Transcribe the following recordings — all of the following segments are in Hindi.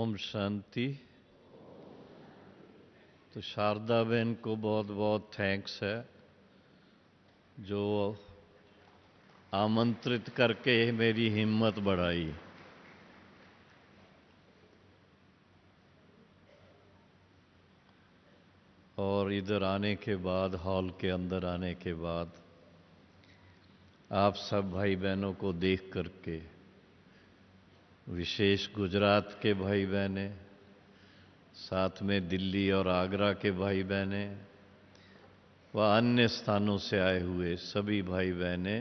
ओम शांति। तो शारदा बहन को बहुत बहुत थैंक्स है जो आमंत्रित करके मेरी हिम्मत बढ़ाई। और इधर आने के बाद, हॉल के अंदर आने के बाद आप सब भाई बहनों को देख करके, विशेष गुजरात के भाई बहने, साथ में दिल्ली और आगरा के भाई बहने व अन्य स्थानों से आए हुए सभी भाई बहने,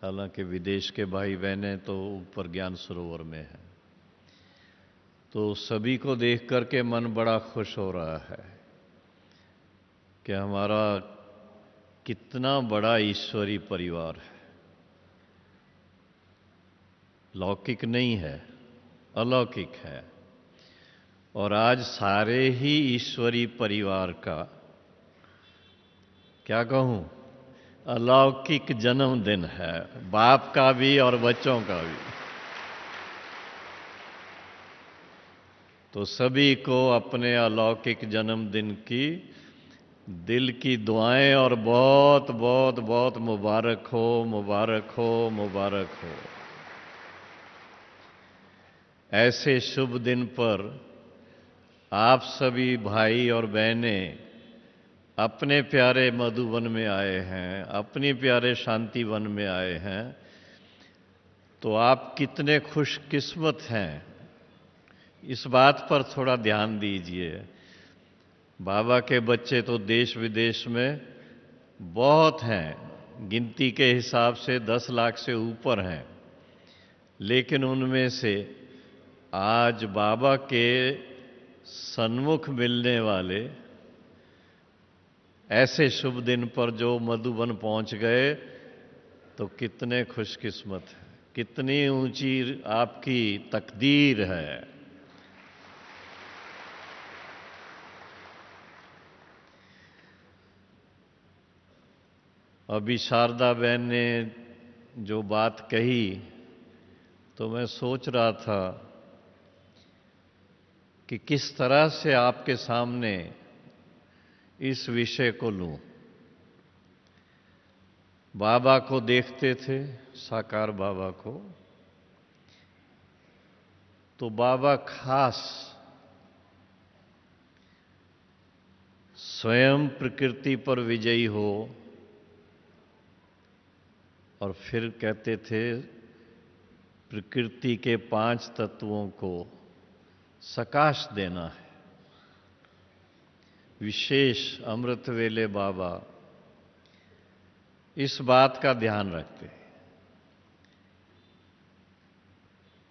हालांकि विदेश के भाई बहने तो ऊपर ज्ञान सरोवर में हैं, तो सभी को देख करके मन बड़ा खुश हो रहा है कि हमारा कितना बड़ा ईश्वरी परिवार है। लौकिक नहीं है, अलौकिक है। और आज सारे ही ईश्वरी परिवार का, क्या कहूं, अलौकिक जन्मदिन है, बाप का भी और बच्चों का भी। तो सभी को अपने अलौकिक जन्मदिन की दिल की दुआएं और बहुत बहुत बहुत मुबारक हो, मुबारक हो, मुबारक हो। ऐसे शुभ दिन पर आप सभी भाई और बहनें अपने प्यारे मधुबन में आए हैं, अपने प्यारे शांति वन में आए हैं, तो आप कितने खुशकिस्मत हैं, इस बात पर थोड़ा ध्यान दीजिए। बाबा के बच्चे तो देश विदेश में बहुत हैं, गिनती के हिसाब से 10 लाख से ऊपर हैं, लेकिन उनमें से आज बाबा के सन्मुख मिलने वाले ऐसे शुभ दिन पर जो मधुबन पहुंच गए, तो कितने खुशकिस्मत हैं, कितनी ऊंची आपकी तकदीर है। अभी शारदा बहन ने जो बात कही, तो मैं सोच रहा था कि किस तरह से आपके सामने इस विषय को लूं। बाबा को देखते थे, साकार बाबा को, तो बाबा खास स्वयं प्रकृति पर विजयी हो और फिर कहते थे प्रकृति के 5 तत्वों को सकाश देना है। विशेष अमृत वेले बाबा इस बात का ध्यान रखते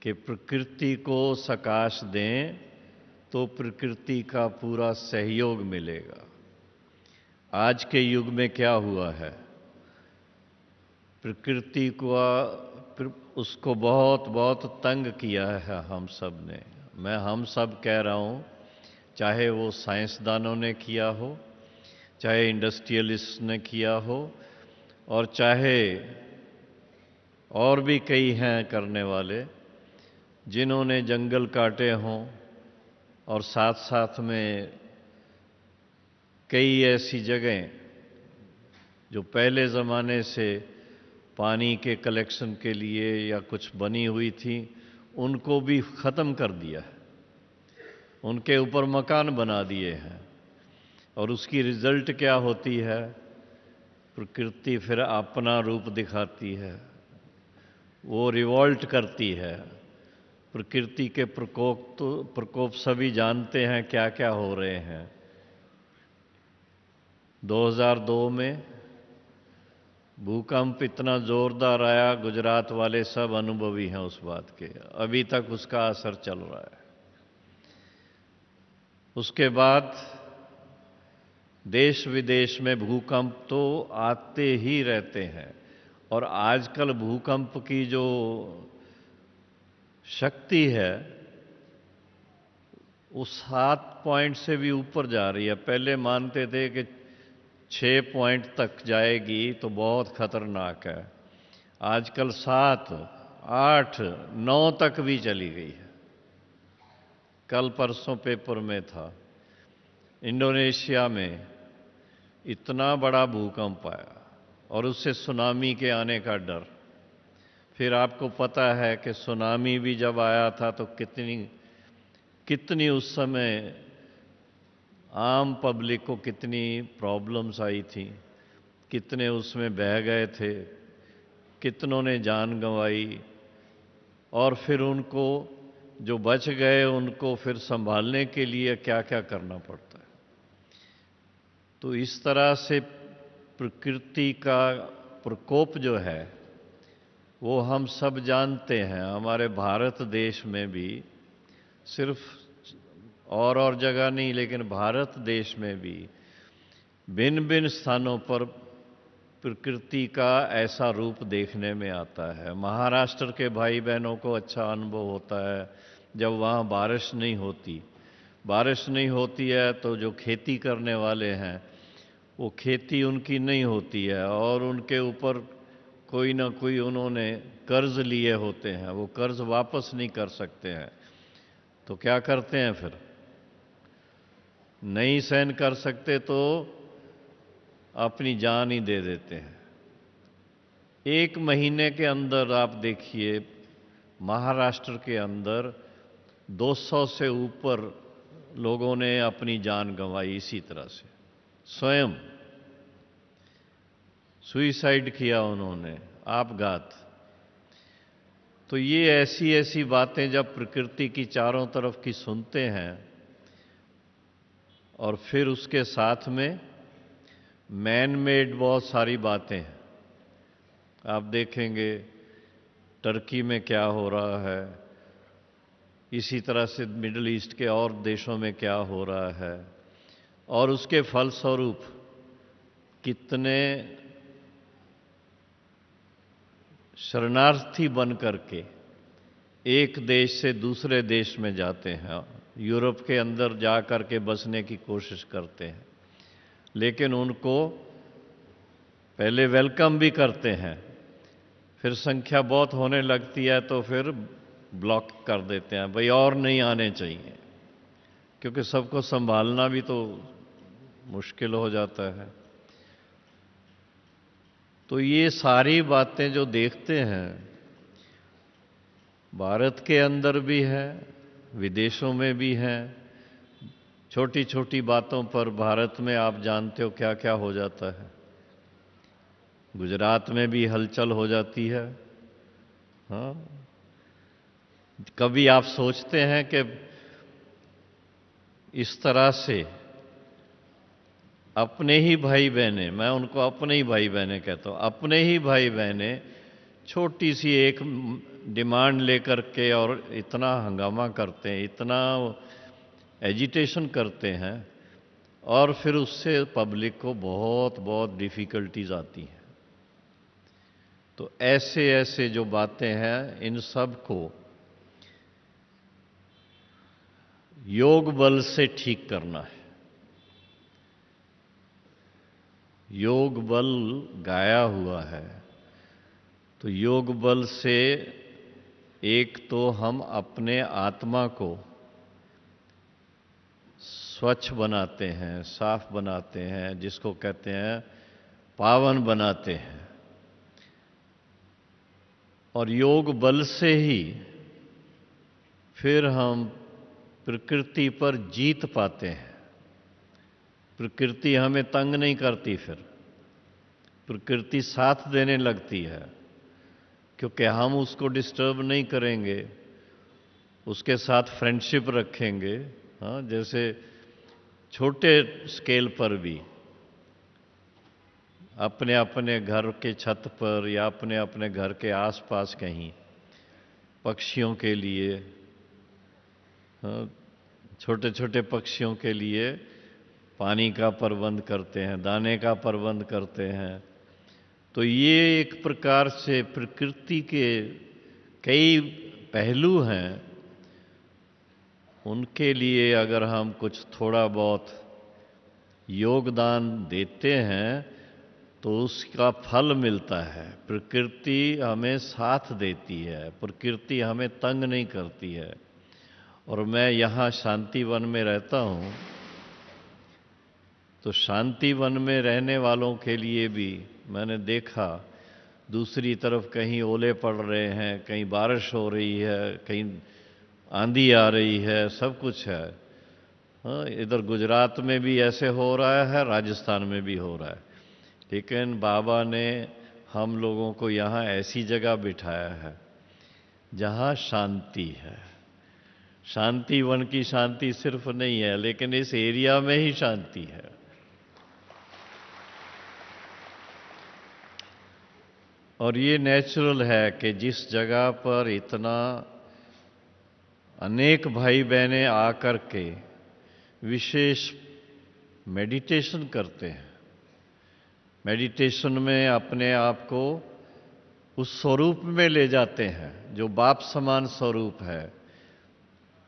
कि प्रकृति को सकाश दें तो प्रकृति का पूरा सहयोग मिलेगा। आज के युग में क्या हुआ है, प्रकृति को उसको बहुत बहुत तंग किया है हम सब ने। मैं हम सब कह रहा हूं, चाहे वो साइंसदानों ने किया हो, चाहे इंडस्ट्रियलिस्ट ने किया हो, और चाहे और भी कई हैं करने वाले, जिन्होंने जंगल काटे हों और साथ साथ में कई ऐसी जगहें जो पहले ज़माने से पानी के कलेक्शन के लिए या कुछ बनी हुई थी, उनको भी ख़त्म कर दिया है, उनके ऊपर मकान बना दिए हैं। और उसकी रिजल्ट क्या होती है, प्रकृति फिर अपना रूप दिखाती है, वो रिवॉल्ट करती है। प्रकृति के प्रकोप सभी जानते हैं क्या क्या हो रहे हैं। 2002 में भूकंप इतना जोरदार आया, गुजरात वाले सब अनुभवी हैं उस बात के, अभी तक उसका असर चल रहा है। उसके बाद देश विदेश में भूकंप तो आते ही रहते हैं, और आजकल भूकंप की जो शक्ति है वो 7 पॉइंट से भी ऊपर जा रही है। पहले मानते थे कि 6 पॉइंट तक जाएगी तो बहुत खतरनाक है, आजकल 7, 8, 9 तक भी चली गई है। कल परसों पेपर में था, इंडोनेशिया में इतना बड़ा भूकंप आया और उससे सुनामी के आने का डर। फिर आपको पता है कि सुनामी भी जब आया था तो कितनी कितनी उस समय आम पब्लिक को कितनी प्रॉब्लम्स आई थी, कितने उसमें बह गए थे, कितनों ने जान गंवाई, और फिर उनको जो बच गए उनको फिर संभालने के लिए क्या क्या करना पड़ता है। तो इस तरह से प्रकृति का प्रकोप जो है वो हम सब जानते हैं। हमारे भारत देश में भी, सिर्फ और जगह नहीं, लेकिन भारत देश में भी भिन्न भिन्न स्थानों पर प्रकृति का ऐसा रूप देखने में आता है। महाराष्ट्र के भाई बहनों को अच्छा अनुभव होता है जब वहाँ बारिश नहीं होती। बारिश नहीं होती है तो जो खेती करने वाले हैं वो खेती उनकी नहीं होती है और उनके ऊपर कोई ना कोई उन्होंने कर्ज लिए होते हैं, वो कर्ज वापस नहीं कर सकते हैं। तो क्या करते हैं फिर? नहीं सहन कर सकते तो अपनी जान ही दे देते हैं। 1 महीने के अंदर आप देखिए, महाराष्ट्र के अंदर 200 से ऊपर लोगों ने अपनी जान गंवाई। इसी तरह से स्वयं सुइसाइड किया उन्होंने, आपघात। तो ये ऐसी ऐसी बातें जब प्रकृति की चारों तरफ की सुनते हैं और फिर उसके साथ में मैन मेड बहुत सारी बातें हैं। आप देखेंगे टर्की में क्या हो रहा है, इसी तरह से मिडिल ईस्ट के और देशों में क्या हो रहा है, और उसके फलस्वरूप कितने शरणार्थी बन करके एक देश से दूसरे देश में जाते हैं, यूरोप के अंदर जा कर के बसने की कोशिश करते हैं, लेकिन उनको पहले वेलकम भी करते हैं, फिर संख्या बहुत होने लगती है तो फिर ब्लॉक कर देते हैं, भाई और नहीं आने चाहिए, क्योंकि सबको संभालना भी तो मुश्किल हो जाता है। तो ये सारी बातें जो देखते हैं, भारत के अंदर भी है, विदेशों में भी हैं। छोटी छोटी बातों पर भारत में आप जानते हो क्या क्या हो जाता है। गुजरात में भी हलचल हो जाती है। हाँ, कभी आप सोचते हैं कि इस तरह से अपने ही भाई बहने, मैं उनको अपने ही भाई बहने कहता हूं, अपने ही भाई बहने छोटी सी एक डिमांड लेकर के और इतना हंगामा करते हैं, इतना एजिटेशन करते हैं, और फिर उससे पब्लिक को बहुत बहुत डिफिकल्टीज आती हैं। तो ऐसे ऐसे जो बातें हैं, इन सब को योग बल से ठीक करना है। योग बल गाया हुआ है, तो योग बल से एक तो हम अपने आत्मा को स्वच्छ बनाते हैं, साफ बनाते हैं, जिसको कहते हैं पावन बनाते हैं, और योग बल से ही फिर हम प्रकृति पर जीत पाते हैं। प्रकृति हमें तंग नहीं करती, फिर प्रकृति साथ देने लगती है, क्योंकि हम उसको डिस्टर्ब नहीं करेंगे, उसके साथ फ्रेंडशिप रखेंगे। हाँ, जैसे छोटे स्केल पर भी अपने अपने घर के छत पर या अपने अपने घर के आसपास कहीं पक्षियों के लिए, छोटे छोटे पक्षियों के लिए पानी का प्रबंध करते हैं, दाने का प्रबंध करते हैं। तो ये एक प्रकार से प्रकृति के कई पहलू हैं, उनके लिए अगर हम कुछ थोड़ा बहुत योगदान देते हैं तो उसका फल मिलता है। प्रकृति हमें साथ देती है, प्रकृति हमें तंग नहीं करती है, और मैं यहाँ शांति वन में रहता हूँ, तो शांति वन में रहने वालों के लिए भी मैंने देखा दूसरी तरफ कहीं ओले पड़ रहे हैं, कहीं बारिश हो रही है, कहीं आंधी आ रही है, सब कुछ है। हाँ, इधर गुजरात में भी ऐसे हो रहा है, राजस्थान में भी हो रहा है, लेकिन बाबा ने हम लोगों को यहाँ ऐसी जगह बिठाया है जहाँ शांति है। शांति वन की शांति सिर्फ नहीं है, लेकिन इस एरिया में ही शांति है। और ये नेचुरल है कि जिस जगह पर इतना अनेक भाई बहनें आकर के विशेष मेडिटेशन करते हैं, मेडिटेशन में अपने आप को उस स्वरूप में ले जाते हैं जो बाप समान स्वरूप है,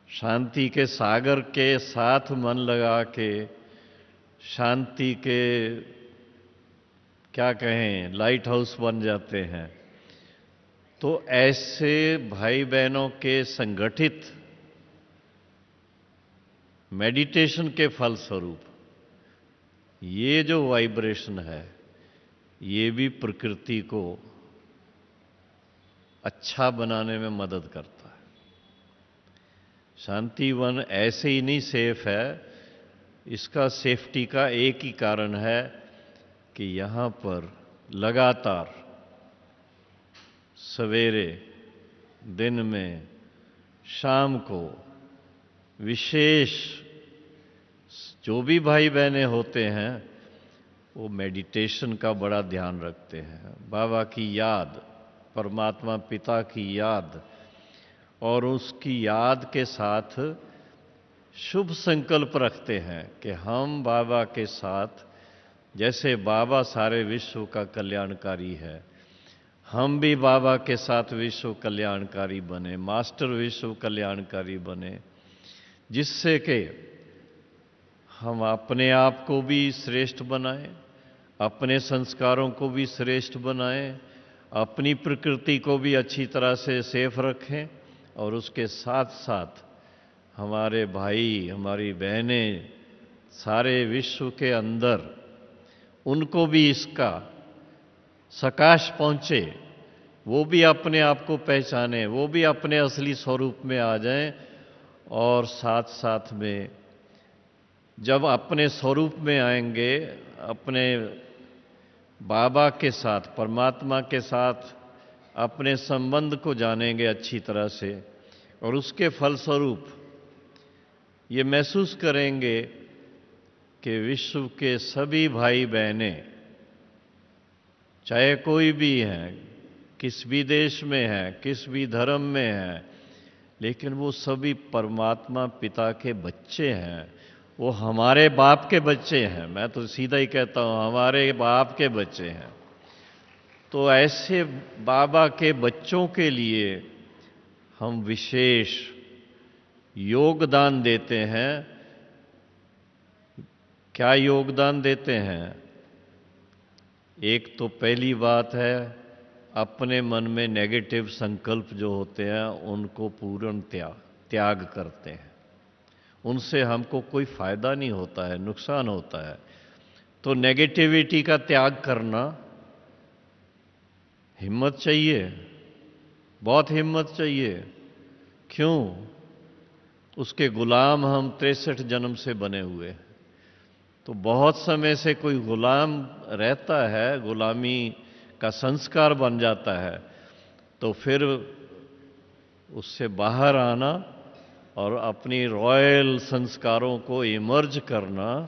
शांति के सागर के साथ मन लगा के शांति के क्या कहें लाइट हाउस बन जाते हैं। तो ऐसे भाई बहनों के संगठित मेडिटेशन के फलस्वरूप ये जो वाइब्रेशन है, ये भी प्रकृति को अच्छा बनाने में मदद करता है। शांति वन ऐसे ही नहीं सेफ है, इसका सेफ्टी का एक ही कारण है कि यहाँ पर लगातार सवेरे, दिन में, शाम को विशेष जो भी भाई बहनें होते हैं वो मेडिटेशन का बड़ा ध्यान रखते हैं, बाबा की याद, परमात्मा पिता की याद, और उसकी याद के साथ शुभ संकल्प रखते हैं कि हम बाबा के साथ, जैसे बाबा सारे विश्व का कल्याणकारी है, हम भी बाबा के साथ विश्व कल्याणकारी बने, मास्टर विश्व कल्याणकारी बने, जिससे कि हम अपने आप को भी श्रेष्ठ बनाएं, अपने संस्कारों को भी श्रेष्ठ बनाएं, अपनी प्रकृति को भी अच्छी तरह से सेफ रखें, और उसके साथ साथ हमारे भाई, हमारी बहनें सारे विश्व के अंदर, उनको भी इसका सकाश पहुंचे, वो भी अपने आप को पहचाने, वो भी अपने असली स्वरूप में आ जाएं। और साथ साथ में जब अपने स्वरूप में आएंगे, अपने बाबा के साथ, परमात्मा के साथ अपने संबंध को जानेंगे अच्छी तरह से, और उसके फलस्वरूप ये महसूस करेंगे कि विश्व के सभी भाई बहनें, चाहे कोई भी हैं, किस भी देश में हैं, किस भी धर्म में हैं, लेकिन वो सभी परमात्मा पिता के बच्चे हैं, वो हमारे बाप के बच्चे हैं। मैं तो सीधा ही कहता हूँ, हमारे बाप के बच्चे हैं। तो ऐसे बाबा के बच्चों के लिए हम विशेष योगदान देते हैं। क्या योगदान देते हैं? एक तो पहली बात है, अपने मन में नेगेटिव संकल्प जो होते हैं उनको पूर्ण त्याग करते हैं। उनसे हमको कोई फायदा नहीं होता है, नुकसान होता है। तो नेगेटिविटी का त्याग करना, हिम्मत चाहिए, बहुत हिम्मत चाहिए। क्यों? उसके गुलाम हम 63 जन्म से बने हुए हैं। तो बहुत समय से कोई गुलाम रहता है, गुलामी का संस्कार बन जाता है, तो फिर उससे बाहर आना और अपनी रॉयल संस्कारों को इमर्ज करना,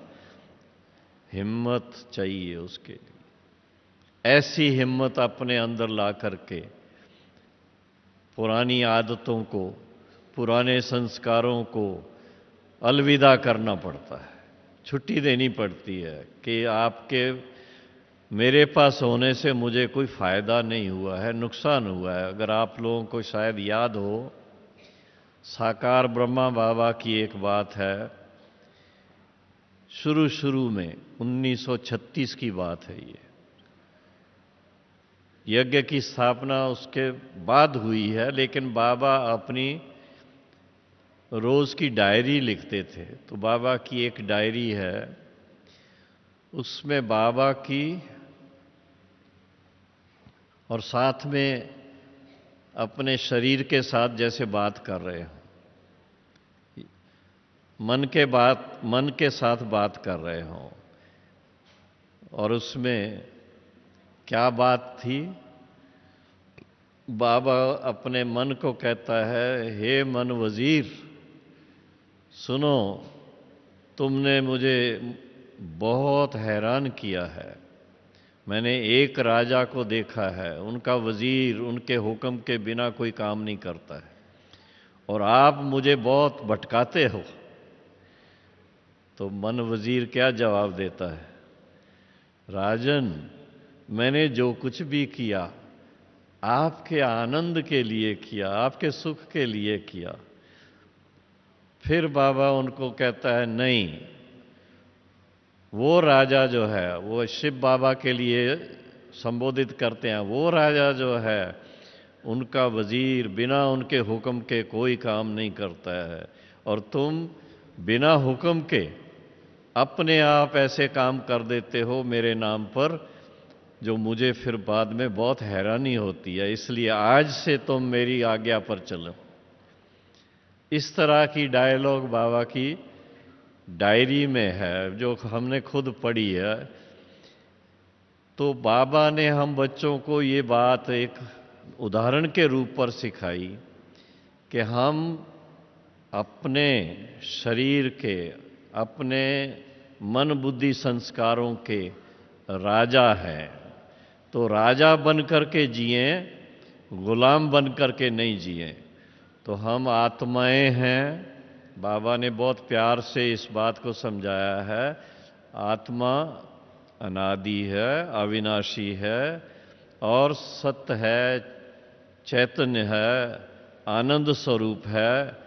हिम्मत चाहिए उसके लिए। ऐसी हिम्मत अपने अंदर ला करके पुरानी आदतों को, पुराने संस्कारों को अलविदा करना पड़ता है, छुट्टी देनी पड़ती है कि आपके मेरे पास होने से मुझे कोई फायदा नहीं हुआ है, नुकसान हुआ है। अगर आप लोगों को शायद याद हो, साकार ब्रह्मा बाबा की एक बात है, शुरू में 1936 की बात है। ये यज्ञ की स्थापना उसके बाद हुई है, लेकिन बाबा अपनी रोज की डायरी लिखते थे। तो बाबा की एक डायरी है, उसमें बाबा की और साथ में अपने शरीर के साथ जैसे बात कर रहे हो, मन के साथ बात कर रहे हो। और उसमें क्या बात थी? बाबा अपने मन को कहता है, हे मन वजीर, सुनो, तुमने मुझे बहुत हैरान किया है। मैंने एक राजा को देखा है, उनका वजीर उनके हुक्म के बिना कोई काम नहीं करता है, और आप मुझे बहुत भटकाते हो। तो मन वजीर क्या जवाब देता है? राजन, मैंने जो कुछ भी किया आपके आनंद के लिए किया, आपके सुख के लिए किया। फिर बाबा उनको कहता है, नहीं, वो राजा जो है, वो शिव बाबा के लिए संबोधित करते हैं, वो राजा जो है उनका वजीर बिना उनके हुक्म के कोई काम नहीं करता है, और तुम बिना हुक्म के अपने आप ऐसे काम कर देते हो मेरे नाम पर, जो मुझे फिर बाद में बहुत हैरानी होती है। इसलिए आज से तुम मेरी आज्ञा पर चलो। इस तरह की डायलॉग बाबा की डायरी में है, जो हमने खुद पढ़ी है। तो बाबा ने हम बच्चों को ये बात एक उदाहरण के रूप पर सिखाई कि हम अपने शरीर के, अपने मन बुद्धि संस्कारों के राजा हैं। तो राजा बन करके जिए, गुलाम बन करके नहीं जिए। तो हम आत्माएं हैं। बाबा ने बहुत प्यार से इस बात को समझाया है। आत्मा अनादि है, अविनाशी है और सत्य है, चैतन्य है, आनंद स्वरूप है।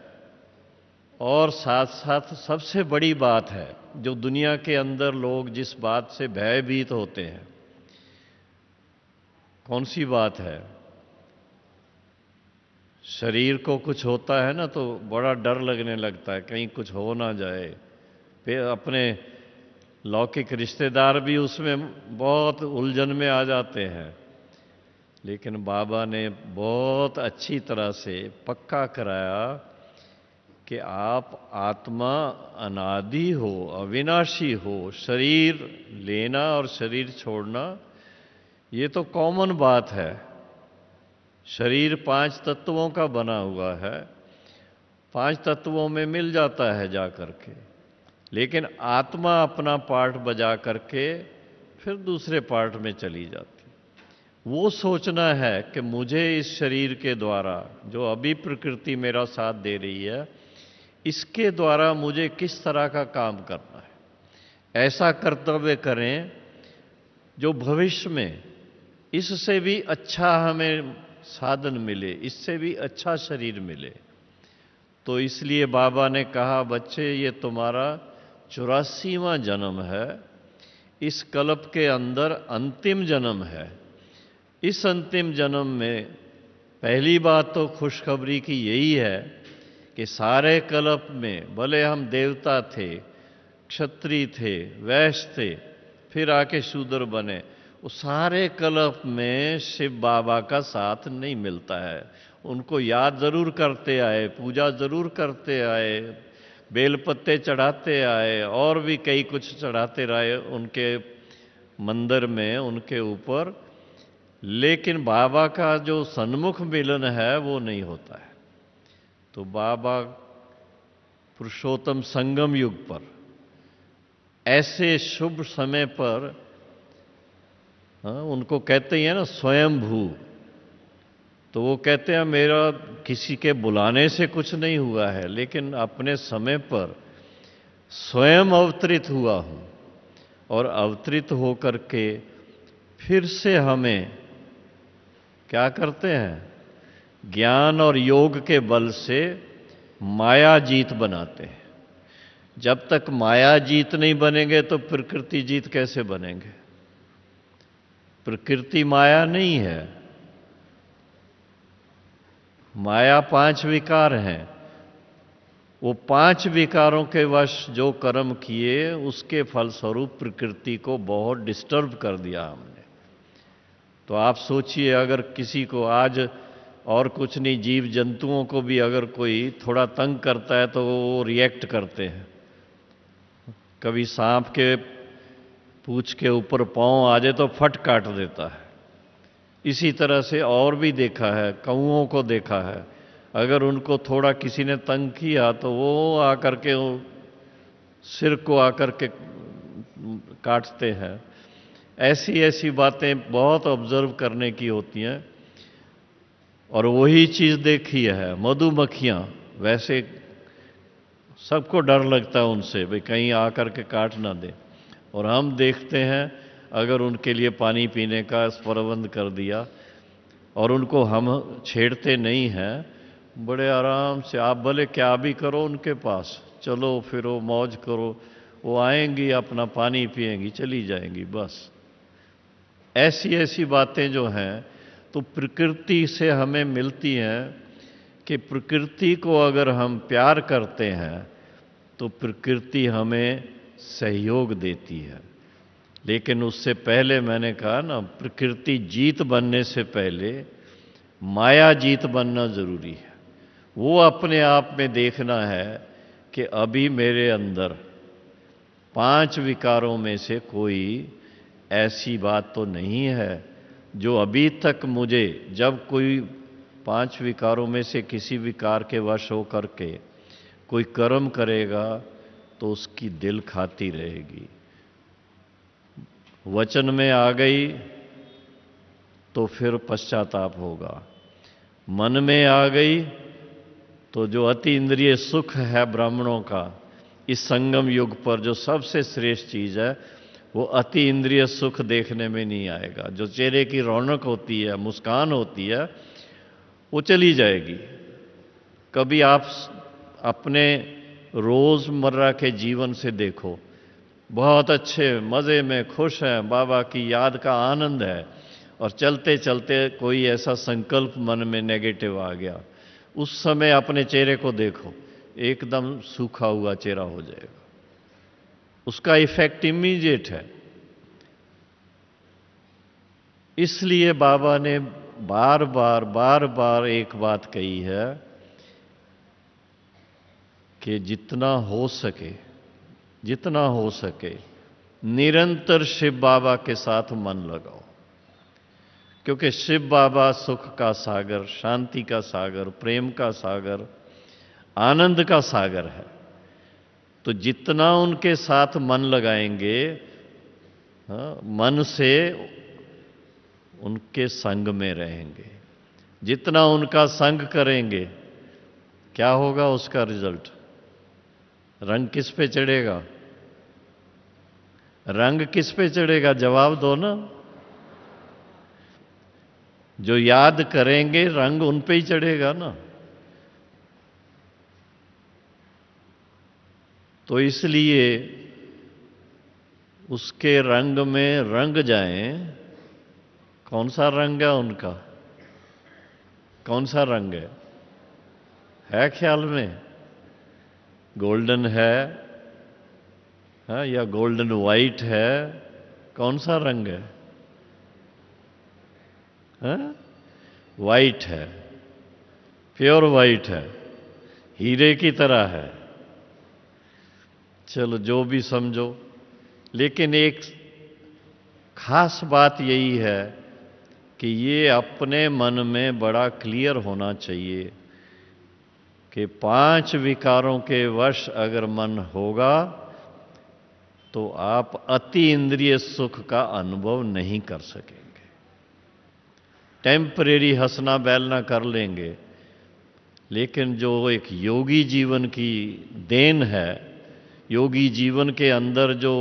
और साथ साथ सबसे बड़ी बात है, जो दुनिया के अंदर लोग जिस बात से भयभीत होते हैं, कौन सी बात है? शरीर को कुछ होता है ना तो बड़ा डर लगने लगता है, कहीं कुछ हो ना जाए। फिर अपने लौकिक रिश्तेदार भी उसमें बहुत उलझन में आ जाते हैं। लेकिन बाबा ने बहुत अच्छी तरह से पक्का कराया कि आप आत्मा अनादि हो, अविनाशी हो। शरीर लेना और शरीर छोड़ना ये तो कॉमन बात है। शरीर 5 तत्वों का बना हुआ है, 5 तत्वों में मिल जाता है जा करके। लेकिन आत्मा अपना पार्ट बजा करके फिर दूसरे पार्ट में चली जाती। वो सोचना है कि मुझे इस शरीर के द्वारा, जो अभी प्रकृति मेरा साथ दे रही है, इसके द्वारा मुझे किस तरह का काम करना है। ऐसा कर्तव्य करें जो भविष्य में इससे भी अच्छा हमें साधन मिले, इससे भी अच्छा शरीर मिले। तो इसलिए बाबा ने कहा, बच्चे ये तुम्हारा 84वां जन्म है, इस कल्प के अंदर अंतिम जन्म है। इस अंतिम जन्म में पहली बात तो खुशखबरी की यही है कि सारे कल्प में, भले हम देवता थे, क्षत्रिय थे, वैश्य थे, फिर आके शूद्र बने, वो सारे कल्प में शिव बाबा का साथ नहीं मिलता है। उनको याद जरूर करते आए, पूजा जरूर करते आए, बेलपत्ते चढ़ाते आए, और भी कई कुछ चढ़ाते रहे उनके मंदिर में, उनके ऊपर। लेकिन बाबा का जो सन्मुख मिलन है वो नहीं होता है। तो बाबा पुरुषोत्तम संगम युग पर, ऐसे शुभ समय पर, उनको कहते हैं ना स्वयंभू। तो वो कहते हैं मेरा किसी के बुलाने से कुछ नहीं हुआ है, लेकिन अपने समय पर स्वयं अवतरित हुआ हूं। और अवतरित होकर के फिर से हमें क्या करते हैं? ज्ञान और योग के बल से माया जीत बनाते हैं। जब तक माया जीत नहीं बनेंगे तो प्रकृति जीत कैसे बनेंगे? प्रकृति माया नहीं है। माया 5 विकार हैं। वो 5 विकारों के वश जो कर्म किए उसके फलस्वरूप प्रकृति को बहुत डिस्टर्ब कर दिया हमने। तो आप सोचिए, अगर किसी को आज और कुछ नहीं, जीव जंतुओं को भी अगर कोई थोड़ा तंग करता है तो वो रिएक्ट करते हैं। कभी सांप के पूंछ के ऊपर पांव आ जाए तो फट काट देता है। इसी तरह से और भी देखा है, कौओं को देखा है, अगर उनको थोड़ा किसी ने तंग किया तो वो आकर के सिर को आकर के काटते हैं। ऐसी ऐसी बातें बहुत ऑब्जर्व करने की होती हैं। और वही चीज देखी है मधुमक्खियां, वैसे सबको डर लगता है उनसे, भाई कहीं आकर के काट ना दे। और हम देखते हैं अगर उनके लिए पानी पीने का प्रबंध कर दिया और उनको हम छेड़ते नहीं हैं, बड़े आराम से आप भले क्या भी करो उनके पास, चलो फिरो मौज करो, वो आएंगी अपना पानी पिएंगी चली जाएंगी बस। ऐसी ऐसी बातें जो हैं तो प्रकृति से हमें मिलती हैं कि प्रकृति को अगर हम प्यार करते हैं तो प्रकृति हमें सहयोग देती है। लेकिन उससे पहले मैंने कहा ना, प्रकृति जीत बनने से पहले माया जीत बनना जरूरी है। वो अपने आप में देखना है कि अभी मेरे अंदर 5 विकारों में से कोई ऐसी बात तो नहीं है जो अभी तक मुझे, जब कोई 5 विकारों में से किसी विकार के वश होकर के कोई कर्म करेगा तो उसकी दिल खाती रहेगी। वचन में आ गई तो फिर पश्चाताप होगा, मन में आ गई तो जो अति इंद्रिय सुख है ब्राह्मणों का, इस संगम युग पर जो सबसे श्रेष्ठ चीज है, वो अति इंद्रिय सुख देखने में नहीं आएगा। जो चेहरे की रौनक होती है, मुस्कान होती है, वो चली जाएगी। कभी आप अपने रोजमर्रा के जीवन से देखो, बहुत अच्छे मजे में खुश हैं, बाबा की याद का आनंद है, और चलते चलते कोई ऐसा संकल्प मन में नेगेटिव आ गया, उस समय अपने चेहरे को देखो, एकदम सूखा हुआ चेहरा हो जाएगा। उसका इफेक्ट इमीडिएट है। इसलिए बाबा ने बार बार एक बात कही है कि जितना हो सके निरंतर शिव बाबा के साथ मन लगाओ, क्योंकि शिव बाबा सुख का सागर, शांति का सागर, प्रेम का सागर, आनंद का सागर है। तो जितना उनके साथ मन लगाएंगे, मन से उनके संग में रहेंगे, जितना उनका संग करेंगे, क्या होगा उसका रिजल्ट? रंग किस पे चढ़ेगा? रंग किस पे चढ़ेगा? जवाब दो ना। जो याद करेंगे रंग उन पे ही चढ़ेगा ना। तो इसलिए उसके रंग में रंग जाएं। कौन सा रंग है उनका? कौन सा रंग है ख्याल में? गोल्डन है, या गोल्डन वाइट है? कौन सा रंग है? वाइट है, प्योर वाइट है, हीरे की तरह है। चलो जो भी समझो, लेकिन एक खास बात यही है कि ये अपने मन में बड़ा क्लियर होना चाहिए कि 5 विकारों के वश अगर मन होगा तो आप अति इंद्रिय सुख का अनुभव नहीं कर सकेंगे। टेम्परेरी हंसना बैलना कर लेंगे, लेकिन जो एक योगी जीवन की देन है, योगी जीवन के अंदर जो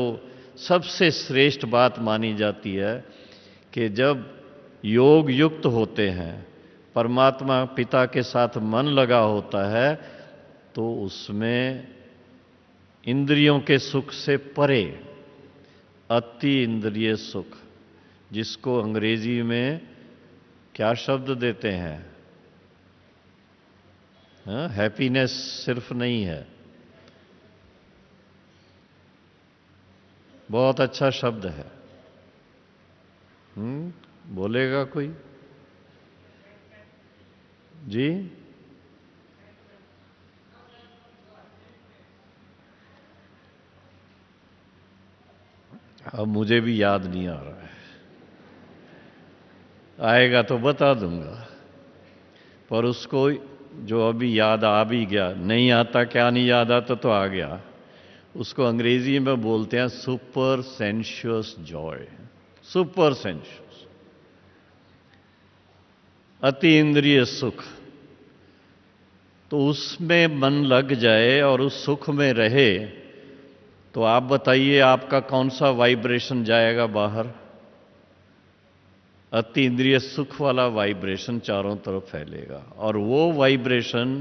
सबसे श्रेष्ठ बात मानी जाती है कि जब योग युक्त होते हैं, परमात्मा पिता के साथ मन लगा होता है, तो उसमें इंद्रियों के सुख से परे अति इंद्रिय सुख, जिसको अंग्रेजी में क्या शब्द देते हैं? हाँ, हैप्पीनेस सिर्फ नहीं है। बहुत अच्छा शब्द है। बोलेगा कोई? जी? अब मुझे भी याद नहीं आ रहा है, आएगा तो बता दूंगा। पर उसको जो अभी याद आ भी गया, नहीं आता क्या नहीं याद आता तो आ गया, उसको अंग्रेजी में बोलते हैं super sensuous Joy. Super sensuous, अति इंद्रिय सुख। तो उसमें मन लग जाए और उस सुख में रहे, तो आप बताइए आपका कौन सा वाइब्रेशन जाएगा बाहर? अति इंद्रिय सुख वाला वाइब्रेशन चारों तरफ फैलेगा, और वो वाइब्रेशन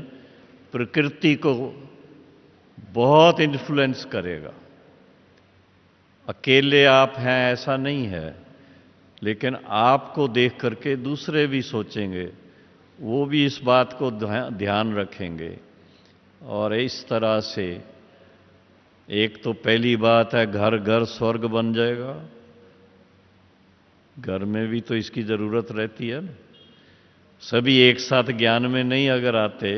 प्रकृति को बहुत इन्फ्लुएंस करेगा। अकेले आप हैं ऐसा नहीं है, लेकिन आपको देख करके दूसरे भी सोचेंगे, वो भी इस बात को ध्यान रखेंगे। और इस तरह से एक तो पहली बात है, घर घर स्वर्ग बन जाएगा। घर में भी तो इसकी जरूरत रहती है ना। सभी एक साथ ज्ञान में नहीं अगर आते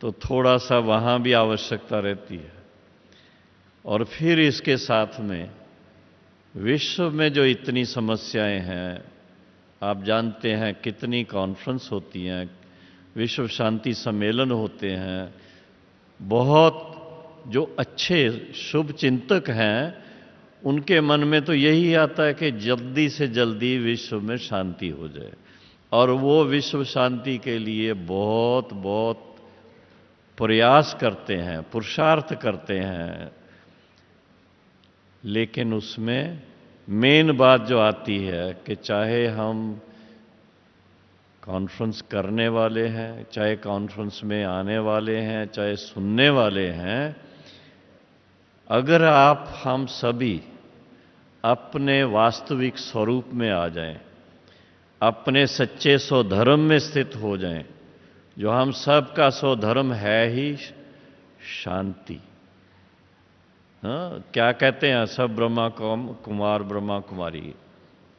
तो थोड़ा सा वहां भी आवश्यकता रहती है। और फिर इसके साथ में विश्व में जो इतनी समस्याएं हैं, आप जानते हैं कितनी कॉन्फ्रेंस होती हैं, विश्व शांति सम्मेलन होते हैं, बहुत जो अच्छे शुभ चिंतक हैं उनके मन में तो यही आता है कि जल्दी से जल्दी विश्व में शांति हो जाए, और वो विश्व शांति के लिए बहुत बहुत प्रयास करते हैं, पुरुषार्थ करते हैं। लेकिन उसमें मेन बात जो आती है कि चाहे हम कॉन्फ्रेंस करने वाले हैं, चाहे कॉन्फ्रेंस में आने वाले हैं, चाहे सुनने वाले हैं, अगर आप हम सभी अपने वास्तविक स्वरूप में आ जाएं, अपने सच्चे स्वधर्म में स्थित हो जाएं, जो हम सब का स्वधर्म है ही शांति। हाँ, क्या कहते हैं, सब ब्रह्मा कुमार ब्रह्मा कुमारी,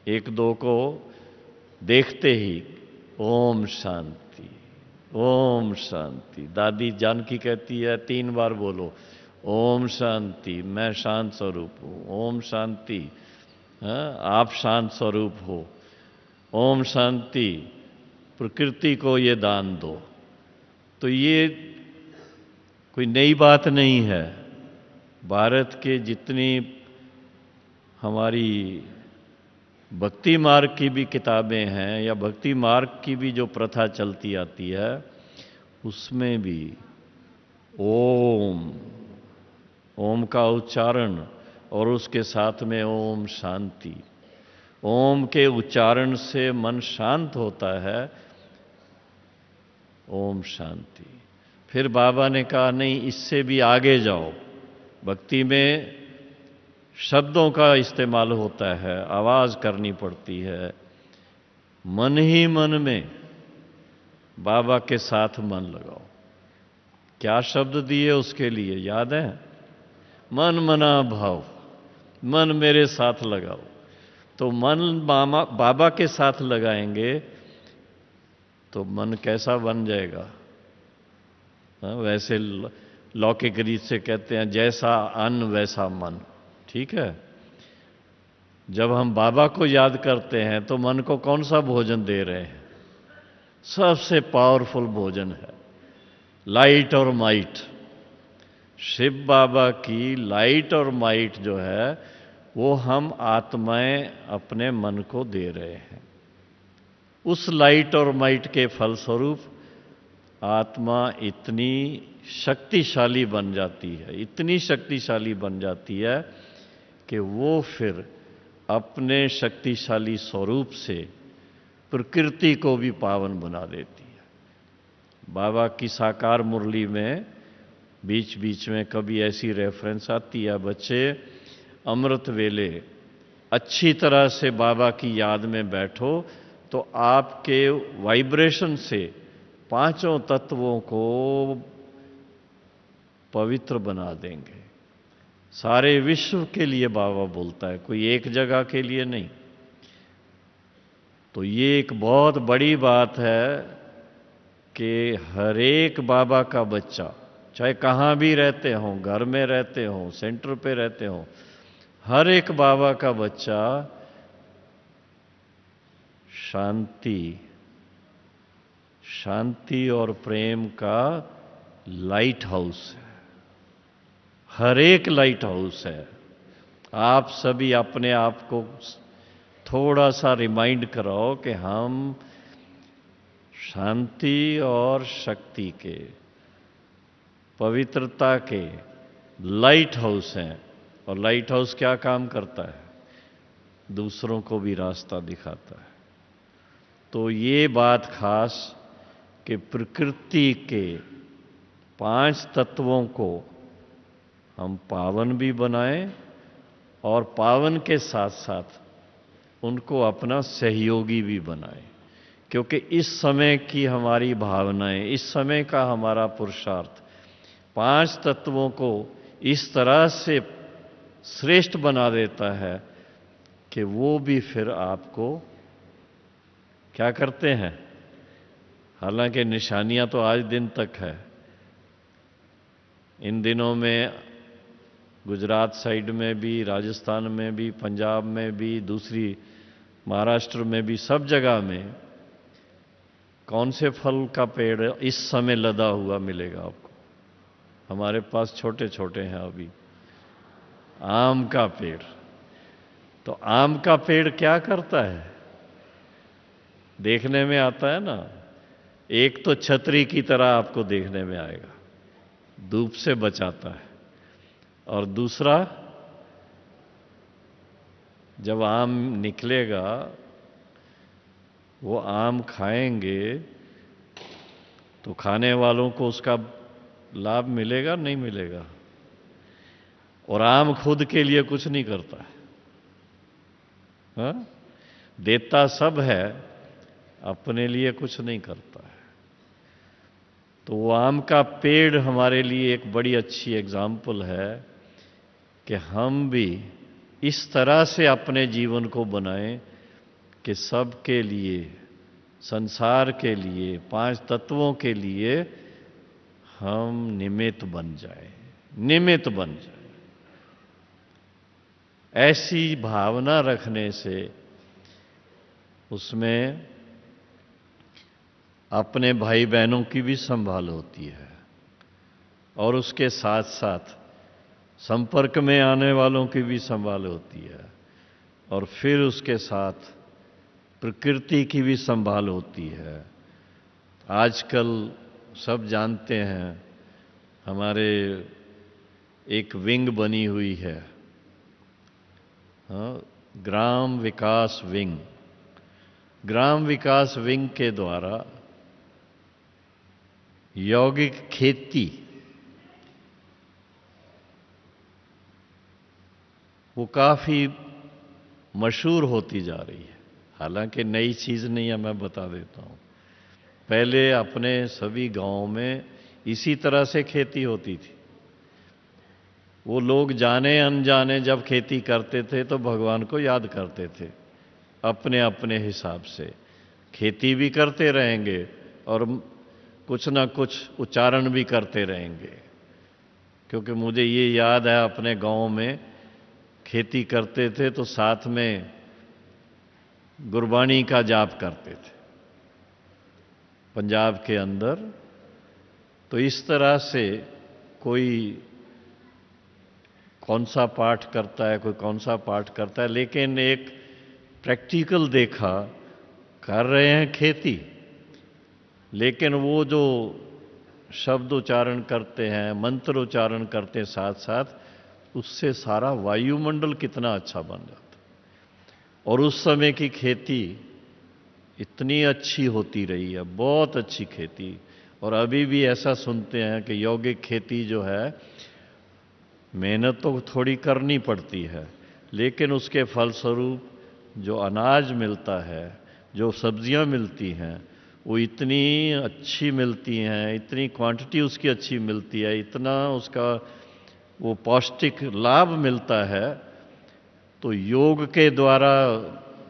एक दो को देखते ही ओम शांति, ओम शांति। दादी जानकी कहती है 3 बार बोलो ओम शांति, मैं शांत स्वरूप हूं। ओम शांति, आप शांत स्वरूप हो। ओम शांति, प्रकृति को ये दान दो। तो ये कोई नई बात नहीं है। भारत के जितनी हमारी भक्ति मार्ग की भी किताबें हैं, या भक्ति मार्ग की भी जो प्रथा चलती आती है, उसमें भी ओम, ओम का उच्चारण और उसके साथ में ओम शांति। ओम के उच्चारण से मन शांत होता है। ओम शांति। फिर बाबा ने कहा नहीं, इससे भी आगे जाओ। भक्ति में शब्दों का इस्तेमाल होता है, आवाज करनी पड़ती है। मन ही मन में बाबा के साथ मन लगाओ। क्या शब्द दिए उसके लिए याद है? मन मना भाव, मन मेरे साथ लगाओ। तो मन बाबा के साथ लगाएंगे तो मन कैसा बन जाएगा? वैसे लौकिक रीत से कहते हैं जैसा अन्न वैसा मन। ठीक है, जब हम बाबा को याद करते हैं तो मन को कौन सा भोजन दे रहे हैं? सबसे पावरफुल भोजन है लाइट और माइट। शिव बाबा की लाइट और माइट जो है वो हम आत्माएं अपने मन को दे रहे हैं। उस लाइट और माइट के फलस्वरूप आत्मा इतनी शक्तिशाली बन जाती है, इतनी शक्तिशाली बन जाती है कि वो फिर अपने शक्तिशाली स्वरूप से प्रकृति को भी पावन बना देती है। बाबा की साकार मुरली में बीच बीच में कभी ऐसी रेफरेंस आती है, बच्चे अमृत वेले अच्छी तरह से बाबा की याद में बैठो तो आपके वाइब्रेशन से पांचों तत्वों को पवित्र बना देंगे। सारे विश्व के लिए बाबा बोलता है, कोई एक जगह के लिए नहीं। तो ये एक बहुत बड़ी बात है कि हर एक बाबा का बच्चा, चाहे कहाँ भी रहते हों, घर में रहते हों, सेंटर पे रहते हों, हर एक बाबा का बच्चा शांति और प्रेम का लाइट हाउस है। हर एक लाइट हाउस है। आप सभी अपने आप को थोड़ा सा रिमाइंड कराओ कि हम शांति और शक्ति के, पवित्रता के लाइट हाउस हैं। और लाइट हाउस क्या काम करता है? दूसरों को भी रास्ता दिखाता है। तो ये बात खास कि प्रकृति के 5 तत्वों को हम पावन भी बनाएं और पावन के साथ साथ उनको अपना सहयोगी भी बनाएं। क्योंकि इस समय की हमारी भावनाएं, इस समय का हमारा पुरुषार्थ 5 तत्वों को इस तरह से श्रेष्ठ बना देता है कि वो भी फिर आपको क्या करते हैं? हालांकि निशानियां तो आज दिन तक है। इन दिनों में गुजरात साइड में भी, राजस्थान में भी, पंजाब में भी, दूसरी महाराष्ट्र में भी, सब जगह में कौन से फल का पेड़ इस समय लदा हुआ मिलेगा आपको? हमारे पास छोटे छोटे हैं अभी, आम का पेड़। तो आम का पेड़ क्या करता है? देखने में आता है ना, एक तो छतरी की तरह आपको देखने में आएगा, धूप से बचाता है। और दूसरा, जब आम निकलेगा, वो आम खाएंगे तो खाने वालों को उसका लाभ मिलेगा नहीं मिलेगा? और आम खुद के लिए कुछ नहीं करता है, हाँ? देता सब है, अपने लिए कुछ नहीं करता है। तो वो आम का पेड़ हमारे लिए एक बड़ी अच्छी एग्जाम्पल है कि हम भी इस तरह से अपने जीवन को बनाएं कि सबके लिए, संसार के लिए, 5 तत्वों के लिए हम निमित्त बन जाएं, निमित्त बन जाएं। ऐसी भावना रखने से उसमें अपने भाई बहनों की भी संभाल होती है और उसके साथ साथ संपर्क में आने वालों की भी संभाल होती है और फिर उसके साथ प्रकृति की भी संभाल होती है। आजकल सब जानते हैं, हमारे एक विंग बनी हुई है, हाँ, ग्राम विकास विंग। ग्राम विकास विंग के द्वारा यौगिक खेती, वो काफी मशहूर होती जा रही है। हालांकि नई चीज नहीं है, मैं बता देता हूं। पहले अपने सभी गांवों में इसी तरह से खेती होती थी। वो लोग जाने अनजाने जब खेती करते थे तो भगवान को याद करते थे, अपने अपने हिसाब से खेती भी करते रहेंगे और कुछ ना कुछ उच्चारण भी करते रहेंगे। क्योंकि मुझे ये याद है, अपने गांव में खेती करते थे तो साथ में गुरबाणी का जाप करते थे पंजाब के अंदर। तो इस तरह से कोई कौन सा पाठ करता है, कोई कौन सा पाठ करता है, लेकिन एक प्रैक्टिकल देखा, कर रहे हैं खेती, लेकिन वो जो शब्द उच्चारण करते हैं, मंत्र उच्चारण करते हैं साथ साथ, उससे सारा वायुमंडल कितना अच्छा बन जाता। और उस समय की खेती इतनी अच्छी होती रही है, बहुत अच्छी खेती। और अभी भी ऐसा सुनते हैं कि यौगिक खेती जो है, मेहनत तो थोड़ी करनी पड़ती है, लेकिन उसके फलस्वरूप जो अनाज मिलता है, जो सब्जियां मिलती हैं, वो इतनी अच्छी मिलती हैं, इतनी क्वांटिटी उसकी अच्छी मिलती है, इतना उसका वो पौष्टिक लाभ मिलता है। तो योग के द्वारा,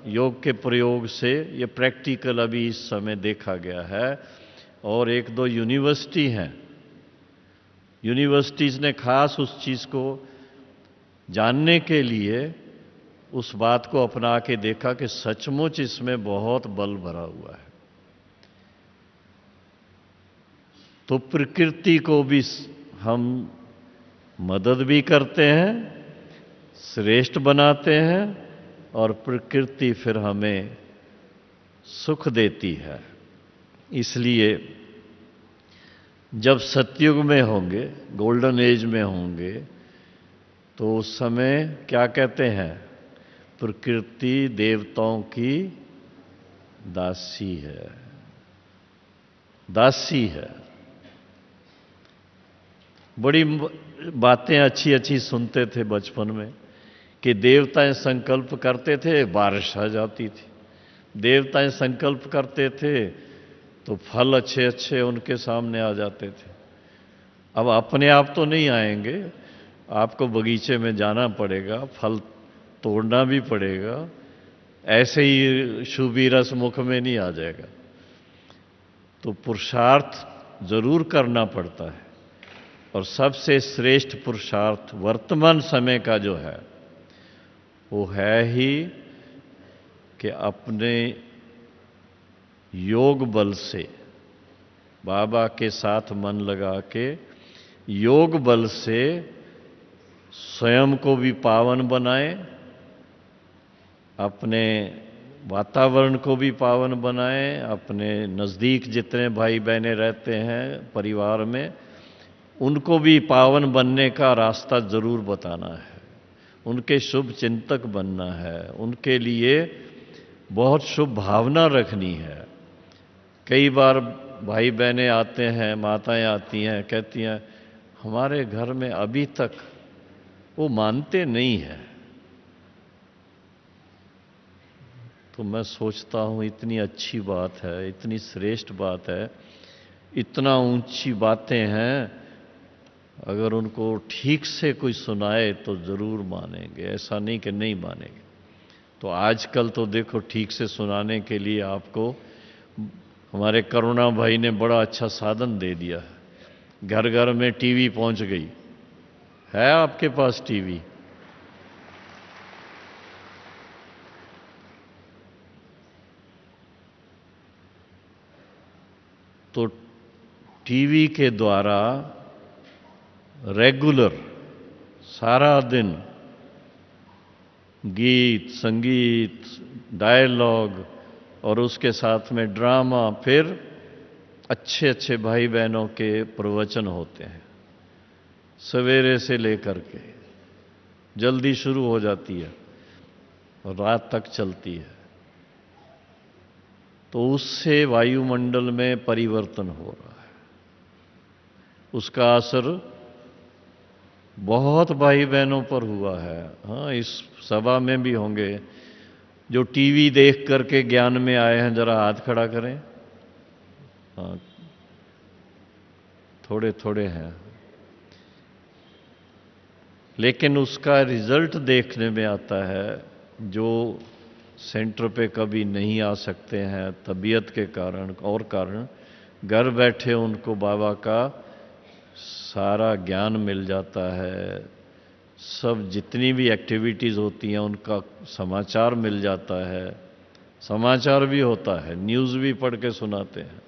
योग के प्रयोग से ये प्रैक्टिकल अभी इस समय देखा गया है। और एक दो यूनिवर्सिटी हैं, यूनिवर्सिटीज़ ने खास उस चीज़ को जानने के लिए उस बात को अपना के देखा कि सचमुच इसमें बहुत बल भरा हुआ है। तो प्रकृति को भी हम मदद भी करते हैं, श्रेष्ठ बनाते हैं, और प्रकृति फिर हमें सुख देती है। इसलिए जब सतयुग में होंगे, गोल्डन एज में होंगे, तो उस समय क्या कहते हैं, प्रकृति देवताओं की दासी है, दासी है। बड़ी बातें अच्छी अच्छी सुनते थे बचपन में कि देवताएं संकल्प करते थे, बारिश आ जाती थी। देवताएं संकल्प करते थे तो फल अच्छे अच्छे उनके सामने आ जाते थे। अब अपने आप तो नहीं आएंगे, आपको बगीचे में जाना पड़ेगा, फल तोड़ना भी पड़ेगा, ऐसे ही शुभी रस मुख में नहीं आ जाएगा। तो पुरुषार्थ जरूर करना पड़ता है। और सबसे श्रेष्ठ पुरुषार्थ वर्तमान समय का जो है वो है ही कि अपने योग बल से, बाबा के साथ मन लगा के योग बल से स्वयं को भी पावन बनाएं, अपने वातावरण को भी पावन बनाएं, अपने नज़दीक जितने भाई बहनें रहते हैं परिवार में उनको भी पावन बनने का रास्ता जरूर बताना है, उनके शुभ चिंतक बनना है, उनके लिए बहुत शुभ भावना रखनी है। कई बार भाई बहनें आते हैं, माताएं आती हैं, कहती हैं हमारे घर में अभी तक वो मानते नहीं हैं। तो मैं सोचता हूँ इतनी अच्छी बात है, इतनी श्रेष्ठ बात है, इतना ऊंची बातें हैं, अगर उनको ठीक से कोई सुनाए तो जरूर मानेंगे, ऐसा नहीं कि नहीं मानेंगे। तो आजकल तो देखो ठीक से सुनाने के लिए आपको हमारे करुणा भाई ने बड़ा अच्छा साधन दे दिया है। घर घर में टीवी पहुंच गई है, आपके पास टीवी? तो टीवी के द्वारा रेगुलर सारा दिन गीत, संगीत, डायलॉग और उसके साथ में ड्रामा, फिर अच्छे अच्छे भाई बहनों के प्रवचन होते हैं सवेरे से लेकर के, जल्दी शुरू हो जाती है और रात तक चलती है। तो उससे वायुमंडल में परिवर्तन हो रहा है, उसका असर बहुत भाई बहनों पर हुआ है। हाँ, इस सभा में भी होंगे जो टीवी देख करके ज्ञान में आए हैं, जरा हाथ खड़ा करें। हाँ, थोड़े थोड़े हैं, लेकिन उसका रिजल्ट देखने में आता है। जो सेंटर पे कभी नहीं आ सकते हैं तबीयत के कारण और कारण, घर बैठे उनको बाबा का सारा ज्ञान मिल जाता है, सब जितनी भी एक्टिविटीज़ होती हैं उनका समाचार मिल जाता है। समाचार भी होता है, न्यूज़ भी पढ़ के सुनाते हैं।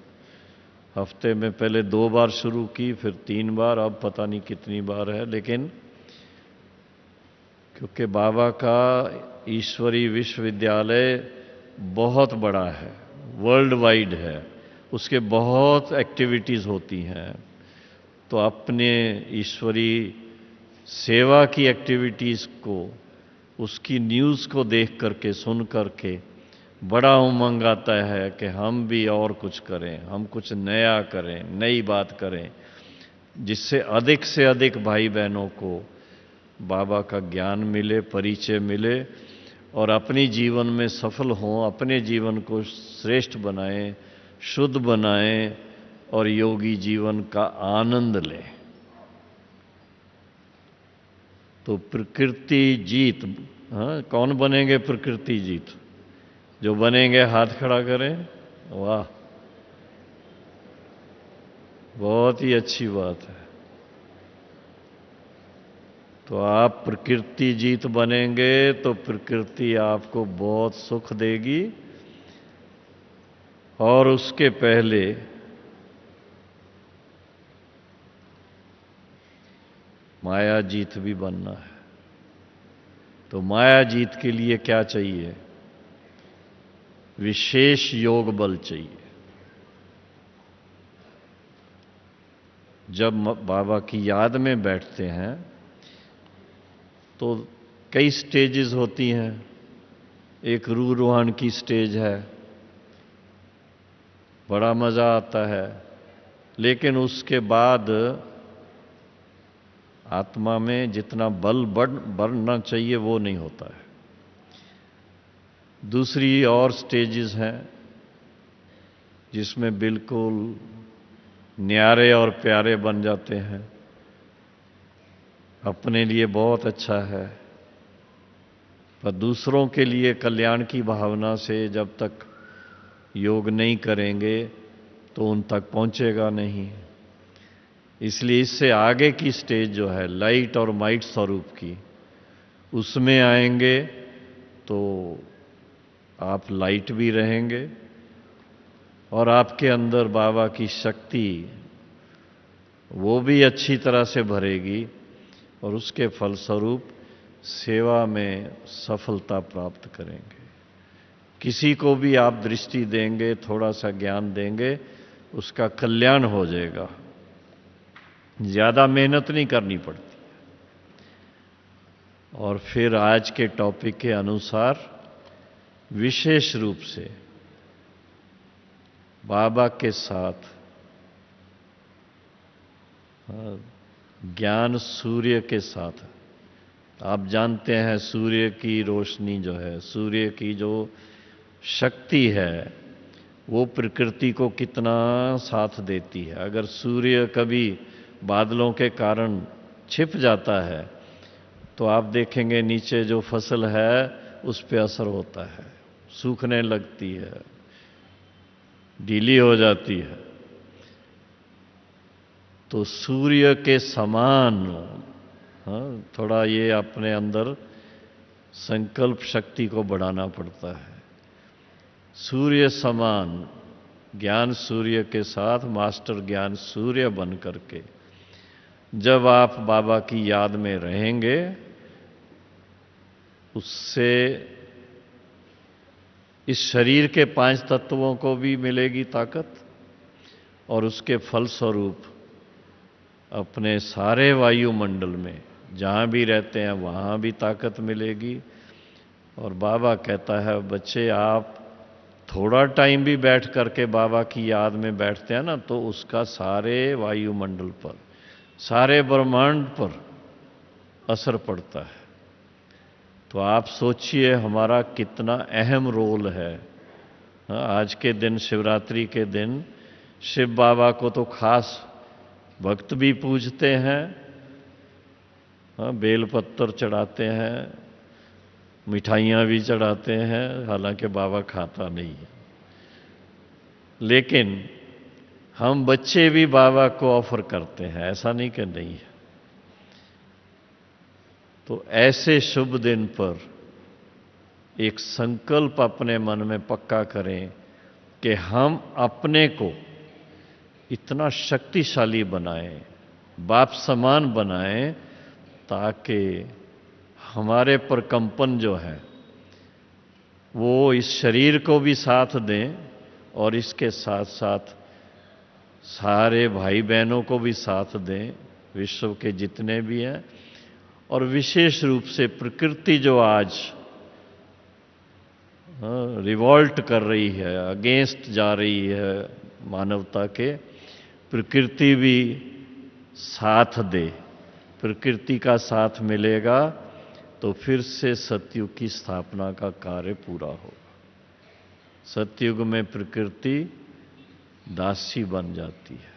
हफ्ते में पहले 2 बार शुरू की, फिर 3 बार, अब पता नहीं कितनी बार है। लेकिन क्योंकि बाबा का ईश्वरी विश्वविद्यालय बहुत बड़ा है, वर्ल्ड वाइड है, उसके बहुत एक्टिविटीज़ होती हैं। तो अपने ईश्वरी सेवा की एक्टिविटीज़ को, उसकी न्यूज़ को देख करके, सुन करके बड़ा उमंग आता है कि हम भी और कुछ करें, हम कुछ नया करें, नई बात करें, जिससे अधिक से अधिक भाई बहनों को बाबा का ज्ञान मिले, परिचय मिले और अपनी जीवन में सफल हों, अपने जीवन को श्रेष्ठ बनाएं, शुद्ध बनाएं और योगी जीवन का आनंद लें। तो प्रकृति जीत, हाँ, कौन बनेंगे प्रकृति जीत? जो बनेंगे हाथ खड़ा करें। वाह, बहुत ही अच्छी बात है। तो आप प्रकृति जीत बनेंगे तो प्रकृति आपको बहुत सुख देगी, और उसके पहले माया जीत भी बनना है। तो माया जीत के लिए क्या चाहिए? विशेष योग बल चाहिए। जब बाबा की याद में बैठते हैं तो कई स्टेजेस होती हैं। एक रूह रूहान की स्टेज है, बड़ा मजा आता है, लेकिन उसके बाद आत्मा में जितना बल बढ़ना चाहिए वो नहीं होता है। दूसरी और स्टेजेस हैं जिसमें बिल्कुल न्यारे और प्यारे बन जाते हैं, अपने लिए बहुत अच्छा है, पर दूसरों के लिए कल्याण की भावना से जब तक योग नहीं करेंगे तो उन तक पहुंचेगा नहीं। इसलिए इससे आगे की स्टेज जो है लाइट और माइट स्वरूप की, उसमें आएंगे तो आप लाइट भी रहेंगे और आपके अंदर बाबा की शक्ति वो भी अच्छी तरह से भरेगी, और उसके फलस्वरूप सेवा में सफलता प्राप्त करेंगे। किसी को भी आप दृष्टि देंगे, थोड़ा सा ज्ञान देंगे, उसका कल्याण हो जाएगा। ज्यादा मेहनत नहीं करनी पड़ती। और फिर आज के टॉपिक के अनुसार विशेष रूप से बाबा के साथ ज्ञान सूर्य के साथ, आप जानते हैं सूर्य की रोशनी जो है, सूर्य की जो शक्ति है वो प्रकृति को कितना साथ देती है। अगर सूर्य कभी बादलों के कारण छिप जाता है तो आप देखेंगे नीचे जो फसल है उस पे असर होता है, सूखने लगती है, ढीली हो जाती है। तो सूर्य के समान, हाँ, थोड़ा ये अपने अंदर संकल्प शक्ति को बढ़ाना पड़ता है। सूर्य समान ज्ञान सूर्य के साथ मास्टर ज्ञान सूर्य बन करके जब आप बाबा की याद में रहेंगे, उससे इस शरीर के 5 तत्वों को भी मिलेगी ताकत, और उसके फलस्वरूप अपने सारे वायुमंडल में जहां भी रहते हैं वहां भी ताकत मिलेगी। और बाबा कहता है, बच्चे आप थोड़ा टाइम भी बैठ करके बाबा की याद में बैठते हैं ना, तो उसका सारे वायुमंडल पर, सारे ब्रह्मांड पर असर पड़ता है। तो आप सोचिए हमारा कितना अहम रोल है। आज के दिन, शिवरात्रि के दिन, शिव बाबा को तो खास भक्त भी पूजते हैं, बेलपत्तर चढ़ाते हैं, मिठाइयाँ भी चढ़ाते हैं, हालांकि बाबा खाता नहीं है। लेकिन हम बच्चे भी बाबा को ऑफर करते हैं, ऐसा नहीं कि नहीं है। तो ऐसे शुभ दिन पर एक संकल्प अपने मन में पक्का करें कि हम अपने को इतना शक्तिशाली बनाएं, बाप समान बनाएं, ताकि हमारे प्रकंपन जो है वो इस शरीर को भी साथ दें और इसके साथ साथ सारे भाई बहनों को भी साथ दें, विश्व के जितने भी हैं। और विशेष रूप से प्रकृति जो आज रिवॉल्ट कर रही है, अगेंस्ट जा रही है मानवता के, प्रकृति भी साथ दे। प्रकृति का साथ मिलेगा तो फिर से सतयुग की स्थापना का कार्य पूरा होगा। सतयुग में प्रकृति दासी बन जाती है।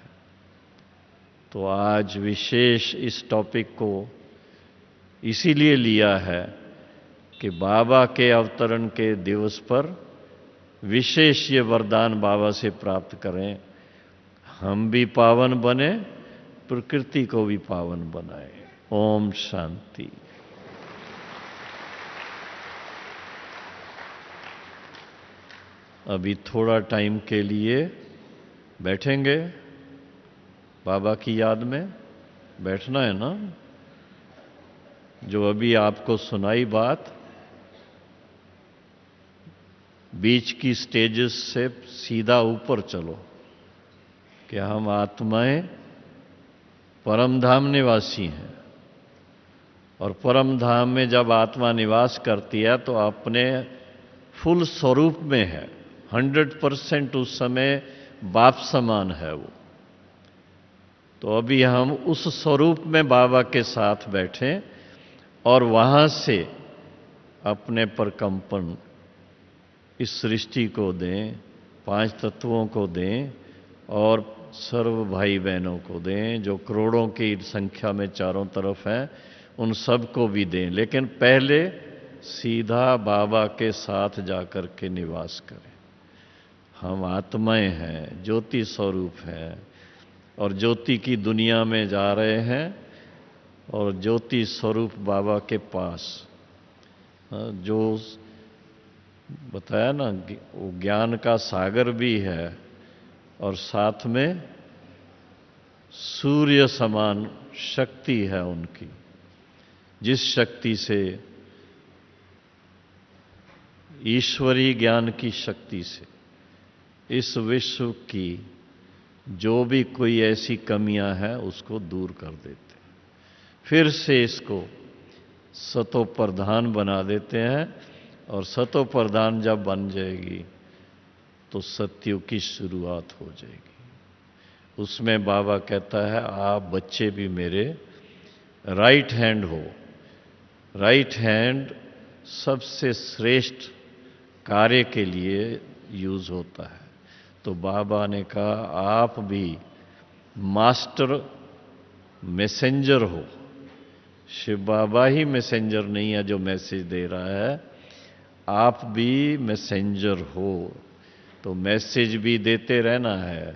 तो आज विशेष इस टॉपिक को इसीलिए लिया है कि बाबा के अवतरण के दिवस पर विशेष ये वरदान बाबा से प्राप्त करें, हम भी पावन बने, प्रकृति को भी पावन बनाए। ओम शांति। अभी थोड़ा टाइम के लिए बैठेंगे, बाबा की याद में बैठना है ना। जो अभी आपको सुनाई बात, बीच की स्टेजेस से सीधा ऊपर चलो कि हम आत्माएं परम धाम निवासी हैं, और परम धाम में जब आत्मा निवास करती है तो अपने फुल स्वरूप में है, 100% उस समय बाप समान है वो। तो अभी हम उस स्वरूप में बाबा के साथ बैठें और वहां से अपने पर कंपन इस सृष्टि को दें, 5 तत्वों को दें और सर्व भाई बहनों को दें, जो करोड़ों की संख्या में चारों तरफ हैं, उन सब को भी दें। लेकिन पहले सीधा बाबा के साथ जाकर के निवास करें। हम आत्माएं हैं, ज्योति स्वरूप हैं, और ज्योति की दुनिया में जा रहे हैं, और ज्योति स्वरूप बाबा के पास, जो बताया ना, वो ज्ञान का सागर भी है और साथ में सूर्य समान शक्ति है उनकी, जिस शक्ति से, ईश्वरीय ज्ञान की शक्ति से इस विश्व की जो भी कोई ऐसी कमियां हैं उसको दूर कर देते हैं, फिर से इसको सतो प्रधान बना देते हैं। और सतो प्रधान जब बन जाएगी तो सत्युग की शुरुआत हो जाएगी। उसमें बाबा कहता है, आप बच्चे भी मेरे राइट हैंड हो। राइट हैंड सबसे श्रेष्ठ कार्य के लिए यूज होता है। तो बाबा ने कहा, आप भी मास्टर मैसेंजर हो। शिव बाबा ही मैसेंजर नहीं है जो मैसेज दे रहा है, आप भी मैसेंजर हो। तो मैसेज भी देते रहना है,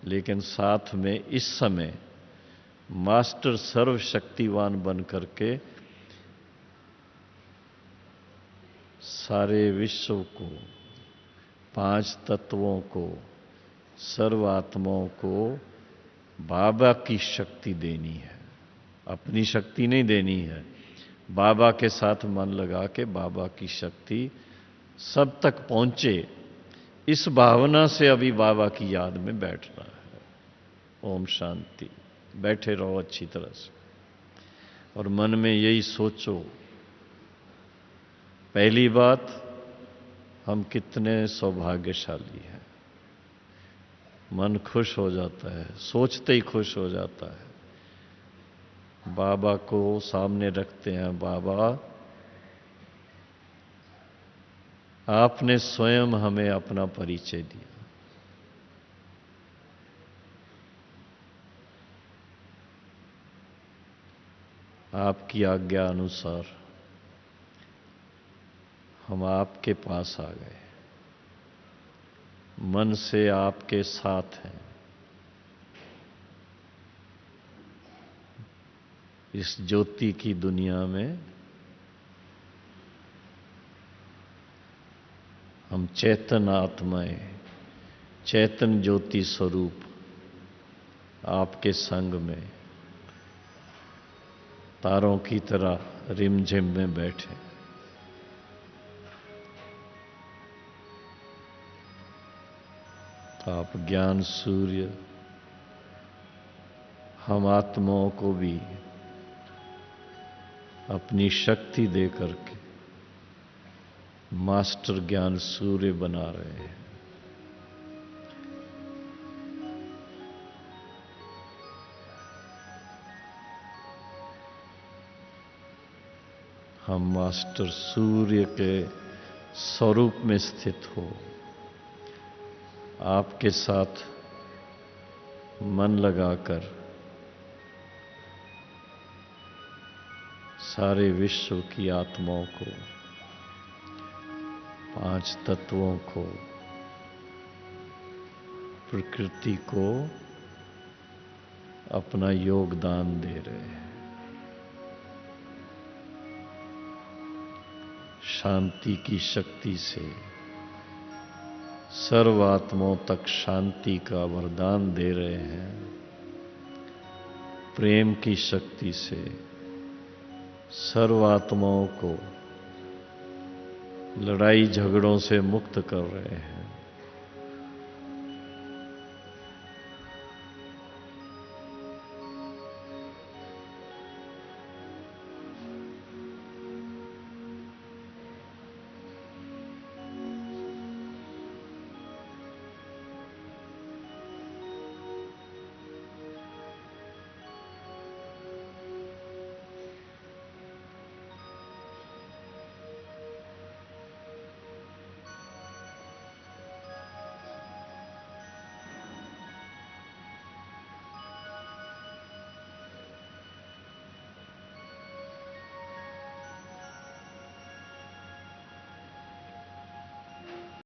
लेकिन साथ में इस समय मास्टर सर्वशक्तिवान बन करके सारे विश्व को, 5 तत्वों को, सर्व आत्माओं को बाबा की शक्ति देनी है, अपनी शक्ति नहीं देनी है। बाबा के साथ मन लगा के बाबा की शक्ति सब तक पहुंचे, इस भावना से अभी बाबा की याद में बैठना है। ओम शांति। बैठे रहो अच्छी तरह से और मन में यही सोचो, पहली बात, हम कितने सौभाग्यशाली हैं। मन खुश हो जाता है, सोचते ही खुश हो जाता है। बाबा को सामने रखते हैं, बाबा आपने स्वयं हमें अपना परिचय दिया। आपकी आज्ञा अनुसार हम आपके पास आ गए, मन से आपके साथ हैं। इस ज्योति की दुनिया में हम चेतन आत्माएं, चैतन ज्योति स्वरूप आपके संग में तारों की तरह रिमझिम में बैठे। आप ज्ञान सूर्य, हम आत्माओं को भी अपनी शक्ति दे करके मास्टर ज्ञान सूर्य बना रहे हैं। हम मास्टर सूर्य के स्वरूप में स्थित हो, आपके साथ मन लगाकर सारे विश्व की आत्माओं को, 5 तत्वों को, प्रकृति को अपना योगदान दे रहे हैं। शांति की शक्ति से सर्व आत्माओं तक शांति का वरदान दे रहे हैं। प्रेम की शक्ति से सर्व आत्माओं को लड़ाई झगड़ों से मुक्त कर रहे हैं।